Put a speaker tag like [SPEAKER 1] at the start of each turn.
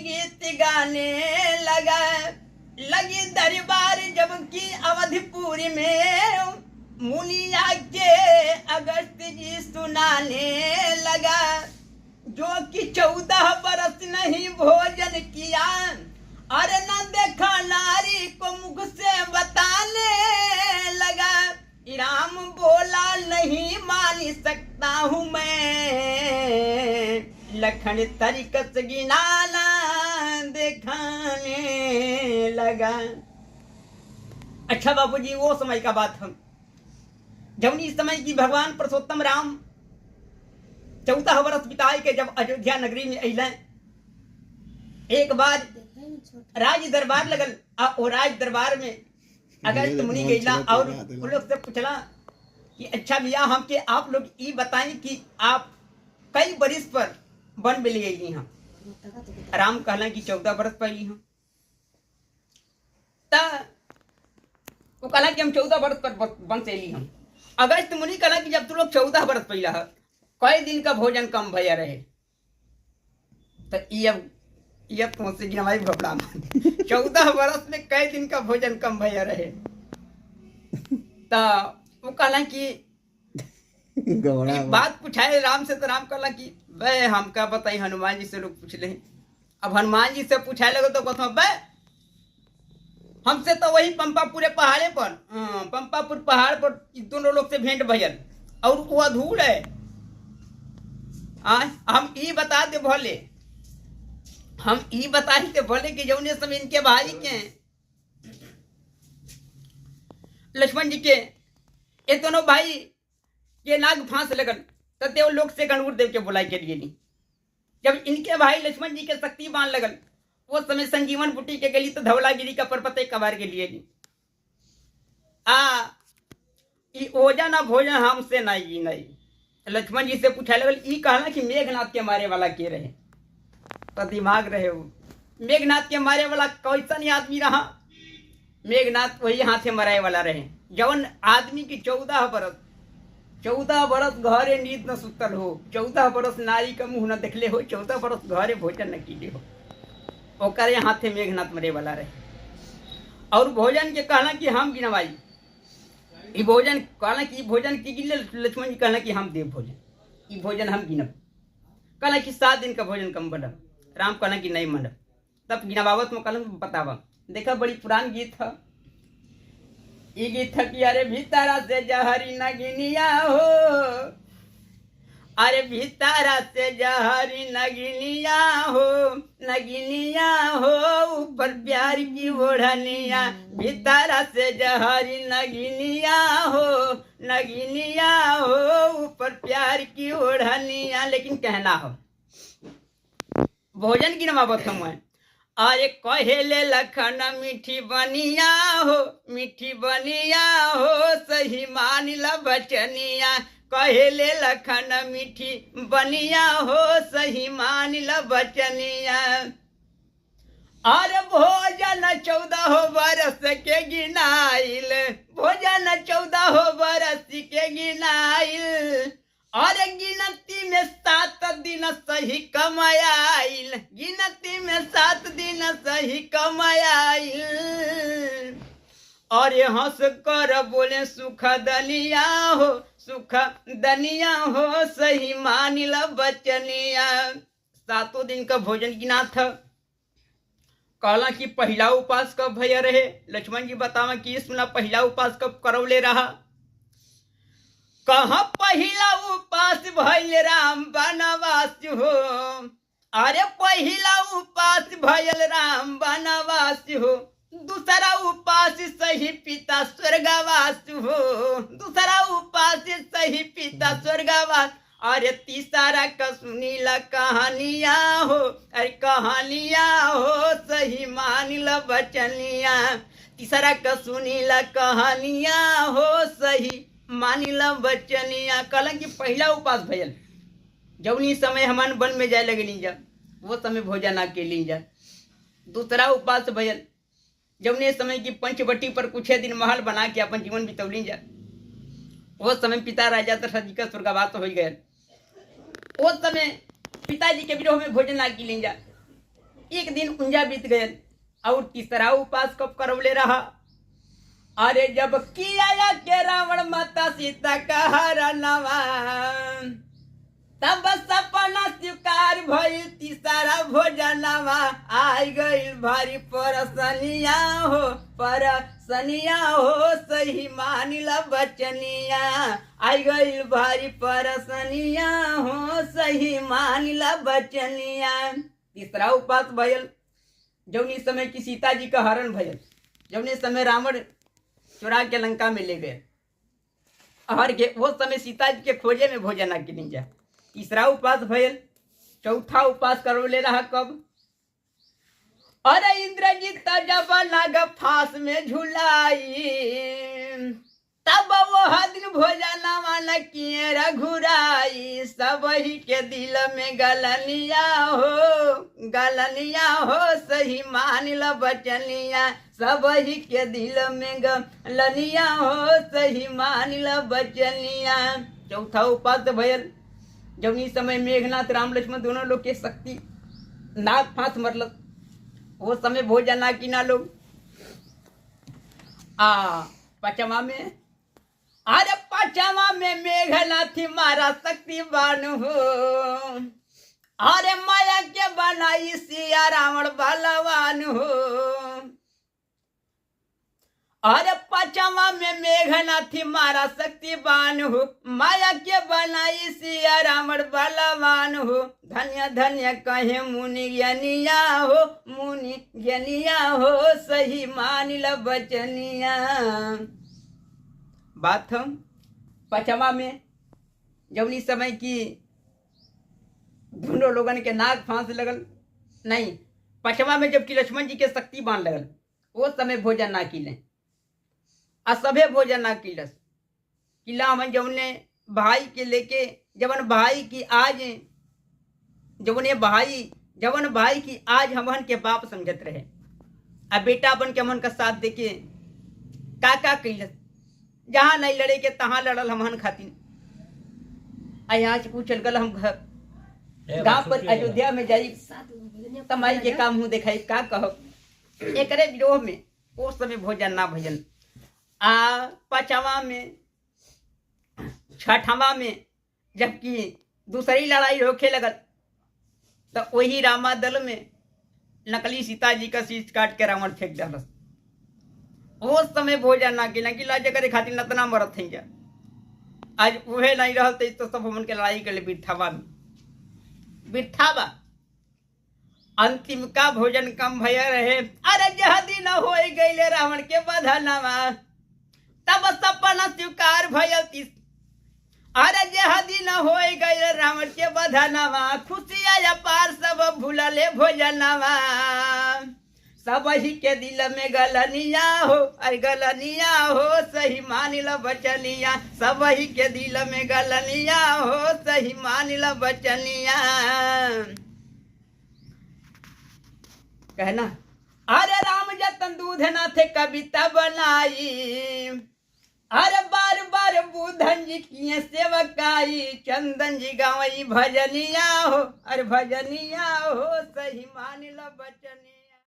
[SPEAKER 1] गीत गाने लगा। लगी दरबार जबकि अवधपुरी में मुनिया के अगस्त जी सुनाने लगा। जो कि 14 बरस नहीं भोजन किया, अरे न देखा नारी को मुख से बताने लगा। राम बोला नहीं मान सकता हूँ मैं, लखन तरीकत गिनाना दिखाने लगा। अच्छा बाबूजी, वो समय का बात हम जब इस समय की भगवान पुरुषोत्तम राम 14 वर्ष बिताए के जब अयोध्या नगरी में अइले, एक बार राज दरबार लगल। और राज दरबार में अगस्त मुनि गइला और उन लोग से पूछला कि अच्छा भैया हमके आप लोग ये बताएं कि आप कई बरिस पर वन में ले अइली हैं। राम कहला कि 14 बरस पहली हम। वो कहला कि हम 14 बरस पर वन से अइली हम। अगस्त मुनि कहला कि जब तू लोग 14 बरस पहला है, कई दिन का भोजन कम भैया रहे। तो ये तुमसे गिनवाई भपड़ा 14 बरस में कई दिन का भोजन कम भैया रहे। तो वो कहला कि बात पूछाए राम से। तो राम कहला कि बे हम क्या बताई, हनुमान जी से लोग पूछ ले। अब हनुमान जी से पूछाए लगे तो कहता बे हमसे तो वही पंपापुर पहाड़े पर पंपापुर पहाड़ पर दोनों लोग से भेंट भयल और वो अधूर है। हम ये बता दे भोले, हम ये बता ही बोले कि जौने समय इनके भाई के लक्ष्मण जी के ये दोनों भाई के नाग फांस लगन, तो देव लोक से गणुर देव के बुलाई के लिए नहीं। जब इनके भाई लक्ष्मण जी के शक्ति बाण लगन, वो समय संजीवन बुटी के गली तो धवलागिरी का पर्वत कबार के लिए नहीं। ओजा ना भोजन हमसे नहीं। लक्ष्मण जी से पूछा लगल, ई कहना कि मेघनाथ के मारे वाला के रहे। तो दिमाग रहे वो मेघनाथ के मारे वाला कैसा नहीं आदमी रहा। मेघनाथ वही हाथे मराए वाला रहे, जवन आदमी की 14 बरस घरे नींद न सुतल हो, 14 बरस नारी का मुंह न देखले हो, 14 बरस घरे भोजन न कीले हो, ओकरे हाथे मेघनाथ मरे वाला रहे। और भोजन के कहना कि हम गिनवाई ई भोजन, कहना कि भोजन की गिन। लक्ष्मण जी कहना कि हम देव भोजन, ई भोजन हम गिनब। कहना कि 7 दिन का भोजन कम बनब। राम कहना कि नहीं मनब। तब गिनवावत में कहना बतावा। देखा बड़ी पुरान गीत है ये गीत है कि अरे भीतरा से जहरी नगिनिया हो, अरे भीतरा से जहरी नगिनिया हो ऊपर प्यार की ओढ़निया। भीतरा से जहरी नगिनिया हो ऊपर प्यार की ओढ़निया। लेकिन कहना हो भोजन की नमाबत हम है। अरे कहेले लखन मीठी बनिया हो सही मान ल बचनिया। कहेले लखन मीठी बनिया हो सही मान ल बचनिया। अरे भोजन 14 बरस के गिनाइल, भोजन 14 बरस के गिनाइल। अरे गिनती में 7 दिन सही कमायाइल, गिनती में 7 दिन सही कमायाइल। और हंस कर बोले सुख दनिया हो सही मान ल बचनिया। 7 दिन का भोजन गिना था। कहला कि पहला उपास कब भैया रहे। लक्ष्मण जी बतावा कि सुना पहला उपास कब करौले रहा। कहाँ पहला उपास भइल राम बनवास हो। अरे पहला उपास भइल राम बनवास हो, दूसरा उपास सही पिता स्वर्गवास हो, दूसरा उपास सही पिता स्वर्गवास। अरे तीसरा का सुनीला कहानिया हो, अरे कहानिया हो सही मान ल बचनिया। तीसरा का सुनीला कहानिया हो सही मानी ल बचनिया। कहला कि पहला उपास भयल जौनी समय हमन वन में जाए लगली जा, वो समय भोजन ना के ली जा। दूसरा उपास भयल जौने समय की पंचवटी पर कुछ दिन महल बना के अपन जीवन बितौली जा, वो समय पिता राजा दशरथ जी का स्वर्गवास हो गए। उस समय पिताजी के विरोह में भोजन ना की ली जा। एक दिन उंजा बीत गए और तीसरा उपास कब करवले रहा। अरे जब किया के रावण माता सीता का हरणवा तब सपना स्वीकार भइल तीसरा भोजनवा आई गइल भारी परसनिया हो सही मानिल बचनिया आई गइल भारी परसनिया हो सही मानिल बचनिया। तीसरा उपास भइल जौनी समय की सीता जी का हरण भइल, जौने समय रावण चुरा के लंका में ले गए हर के वो समय सीता जी के खोजे में भोजन की नहीं जा। तीसरा उपास भइल। चौथा उपास करवले रहा कब। अरे इंद्रजीत जब नाग फांस में झुलाई तब वो दिन भोजनवा न किए रघुराई सब ही के दिल में गलनिया हो सही मानिल बचनिया सब ही के दिल में गलनिया हो सही मानिल बचनिया। चौथा उपास भइल जौनी समय मेघनाथ राम लक्ष्मण दोनों लोग के शक्ति नाग फांस मरल वो समय भोजन ना की ना लोग। पचमा में अरे पचमा में मेघनाथी मारा शक्तिवान हो अरे माया के बनाई सिया रावण बलवान हो। अरे पचमा में मेघनाथी मारा शक्तिवान हो माया के बनाई सिया रावण बलवान हो। धन्य धन्य कहे मुनि ज्ञानिया हो सही मानिल बचनिया। बात हम पचमा में जौनी समय की दोनों लोगन के नाग फांस लगल नहीं, पचमा में जबकि लक्ष्मण जी के शक्ति बाण लगल वो समय भोजन ना किले असभ्य भोजन ना किलस किला हम जौने भाई के लेके जवन भाई की आज जवन भाई की आज हमन के बाप समझत रहे अब बेटा बन के हमन का साथ देके का कैलस जहां नहीं लड़े के तहां लड़ल हमन खातिर। आज पूछल गल हम गांव पर अयोध्या में जाई तमाई के काम हूँ दिखाई का कहो एकरे विरोह में वो समय भोजन ना भजन। पचवा में छठवा में जबकि दूसरी लड़ाई होखे लगल तो वही रामा दल में नकली सीता जी का शीश काट के रावण फेंक डालस वो समय भोजन ना कि लाजे करे खातिर नतना मरत थी जा। आज वह नहीं रहते तो सब हमन के लड़ाई कर ले बिठावा अंतिम का भोजन कम भय रहे। अरे जह दिन हो गईले रावण के बधनवा तब सपना स्वीकार भयल। अरे जह दिन हो गईले रावण के बधनवा खुशिया पार सब भूलले भोजनवा सब ही के दिल में गलनिया हो सही मानिल बचनिया सब ही के दिल में गलनिया हो सही मानिल बचनिया। कहना अरे राम जतन दूध ना थे कविता बनाई अरे बार बार बुधन जी किए सेवकाई चंदन जी गावई भजनिया हो अरे भजनिया हो सही मानिल बचनिया।